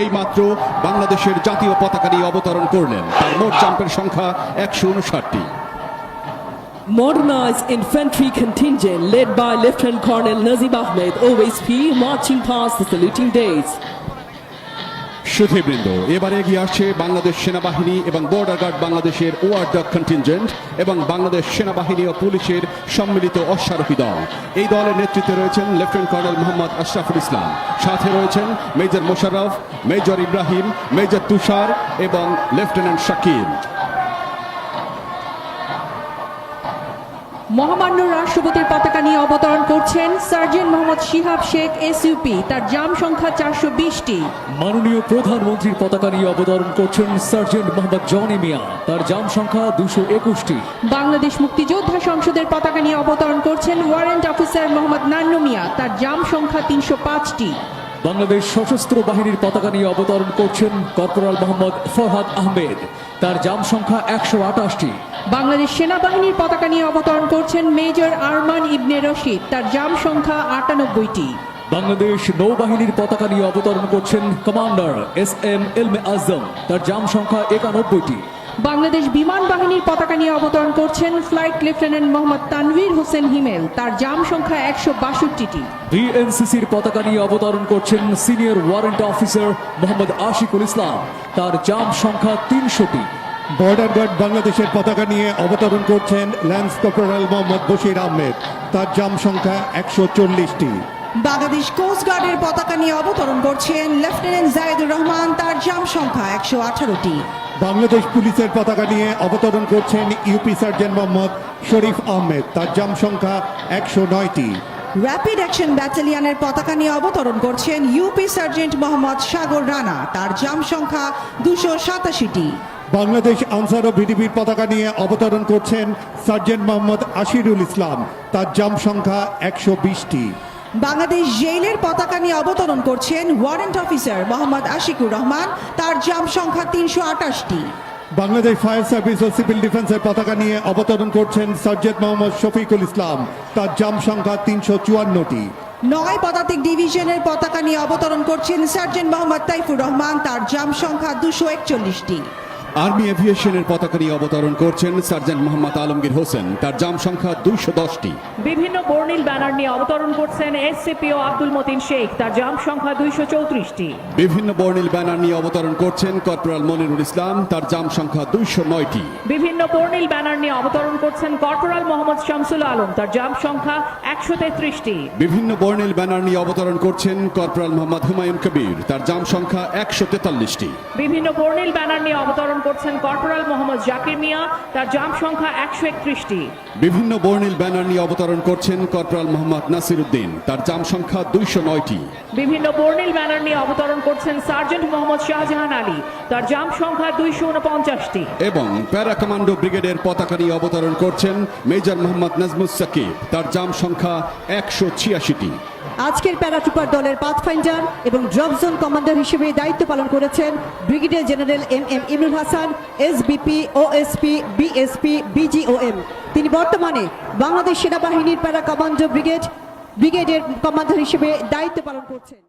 এইমাত্র বাংলাদেশের জাতীয় পতাকা নিয়ে অবতরণ করলেন। তার মোট জাম্পের সংখ্যা 159টি। Modernized infantry contingent led by Lieutenant Colonel Nazib Ahmed, OSP, marching past the saluting days. সুধীবৃন্দ, এবারে এগিয়ে আসছে বাংলাদেশ সেনাবাহিনী এবং বর্ডার গার্ড বাংলাদেশের ওয়ার ডগ কন্টিনজেন্ট এবং বাংলাদেশ সেনাবাহিনী ও পুলিশের সম্মিলিত অশ্বারোহী দল। এই দলের নেতৃত্বে রয়েছেন লেফটেন্যান্ট কর্নেল মোহাম্মদ আশরাফুল ইসলাম, সাথে রয়েছেন major Mosharraf, major Ibrahim, major Tushar এবং লেফটেন্যান্ট শাকিল। মহামান্য রাষ্ট্রপতির পতাকা নিয়ে অবতরণ করছেন সার্জেন্ট মোহাম্মদ শিহাব শেখ এসইউপি, তার জাম সংখ্যা 420টি। মাননীয় প্রধানমন্ত্রীর পতাকা নিয়ে অবতরণ করছেন সার্জেন্ট মোহাম্মদ জনি মিয়া, তার জাম সংখ্যা 221টি। বাংলাদেশ মুক্তিযোদ্ধা সংসদের পতাকা নিয়ে অবতরণ করছেন ওয়ারেন্ট অফিসার মোহাম্মদ নান্নু মিয়া, তার জাম সংখ্যা 305টি। বাংলাদেশ সশস্ত্র বাহিনীর পতাকা নিয়ে অবতরণ করছেন কর্পোরাল মোহাম্মদ ফরহাদ আহমেদ, তার জাম সংখ্যা 128টি। বাংলাদেশ সেনাবাহিনীর পতাকা নিয়ে অবতরণ করছেন মেজর আরমান ইবনে রশিদ, তার জাম সংখ্যা 98টি। বাংলাদেশ নৌবাহিনীর পতাকা নিয়ে অবতরণ করছেন কমান্ডার SM এলমে আজম, তার জাম সংখ্যা 91টি। বাংলাদেশ বিমান বাহিনীর পতাকা নিয়ে অবতরণ করছেন ফ্লাইট লেফটেন্যান্ট মোহাম্মদ তানভীর হোসেন হিমেল, তার জাম সংখ্যা 162টি। বিএনসিসির পতাকা নিয়ে অবতরণ করছেন senior warrant officer Mohammad Ashikul Islam, তার জাম সংখ্যা 300টি। বর্ডার গার্ড বাংলাদেশের পতাকা নিয়ে অবতরণ করছেন ল্যান্স কর্পোরাল মোহাম্মদ বশির আহমেদ, তার জাম সংখ্যা 140টি। বাংলাদেশ কোস্ট গার্ডের পতাকা নিয়ে অবতরণ করছেন লেফটেন্যান্ট জায়েদুর রহমান, তার জাম সংখ্যা 118টি। বাংলাদেশ পুলিশের পতাকা নিয়ে অবতরণ করছেন ইউপি সার্জেন্ট মোহাম্মদ শরীফ আহমেদ, তার জাম সংখ্যা 109টি। র্যাপিড অ্যাকশন ব্যাটালিয়নের পতাকা নিয়ে অবতরণ করছেন ইউপি সার্জেন্ট মোহাম্মদ সাগর রানা, তার জাম সংখ্যা 287টি। বাংলাদেশ আনসার ও ভিডিপির পতাকা নিয়ে অবতরণ করছেন সার্জেন্ট মোহাম্মদ আশিরুল ইসলাম, তার জাম সংখ্যা 120টি। বাংলাদেশ জেলের পতাকা নিয়ে অবতরণ করছেন ওয়ারেন্ট অফিসার মোহাম্মদ আশিকুর রহমান, তার জাম সংখ্যা 328টি। বাংলাদেশ ফায়ার সার্ভিস ও সিভিল ডিফেন্সের পতাকা নিয়ে অবতরণ করছেন সার্জেন্ট মোহাম্মদ শফিকুল ইসলাম, তার জাম সংখ্যা 354টি। নয় পদাতিক ডিভিশনের পতাকা নিয়ে অবতরণ করছেন সার্জেন্ট মোহাম্মদ তাইফুর রহমান, তার জাম সংখ্যা 241টি। আর্মি এভিয়েশনের পতাকা নিয়ে অবতরণ করছেন সার্জেন্ট মোহাম্মদ আলমগীর হোসেন, তার জাম সংখ্যা 210টি। বিভিন্ন বর্ণিল ব্যানার নিয়ে অবতরণ করছেন এসসিপিও আব্দুল মতিন শেখ, তার জাম সংখ্যা 234টি। বিভিন্ন বর্ণিল ব্যানার নিয়ে অবতরণ করছেন কর্পোরাল মনিরুল ইসলাম, তার জাম সংখ্যা 209টি। বিভিন্ন বর্ণিল ব্যানার নিয়ে অবতরণ করছেন কর্পোরাল মোহাম্মদ শামসুল আলম, তার জাম সংখ্যা 133টি। বিভিন্ন বর্ণিল ব্যানার নিয়ে অবতরণ করছেন কর্পোরাল মোহাম্মদ হুমায়ুন কবির, তার জাম সংখ্যা 143টি। বিভিন্ন বর্ণিল ব্যানার নিয়ে অবতরণ করছেন কর্পোরাল মোহাম্মদ জাকির মিয়া, তার জাম সংখ্যা 131টি। বিভিন্ন বর্ণিল ব্যানার নিয়ে অবতরণ করছেন কর্পোরাল মোহাম্মদ নাসির উদ্দিন, তার জাম সংখ্যা 209টি। বিভিন্ন বর্ণিল ব্যানার নিয়ে অবতরণ করছেন সার্জেন্ট মোহাম্মদ শাহজাহান আলী, তার জাম সংখ্যা 249টি। এবং প্যারা কমান্ডো ব্রিগেডের পতাকা নিয়ে অবতরণ করছেন মেজর মোহাম্মদ নাজমুস সাকিব, তার জাম সংখ্যা 186টি। আজকের প্যারাট্রুপার দলের পাথফাইন্ডার এবং ড্রপ জোন কমান্ডার হিসেবে দায়িত্ব পালন করেছেন brigadier general MM Imrul Hasan, SBP, OSP, BSP, BGOM। তিনি বর্তমানে বাংলাদেশ সেনাবাহিনীর প্যারা কমান্ডো ব্রিগেডের কমান্ডার হিসেবে দায়িত্ব পালন করছেন।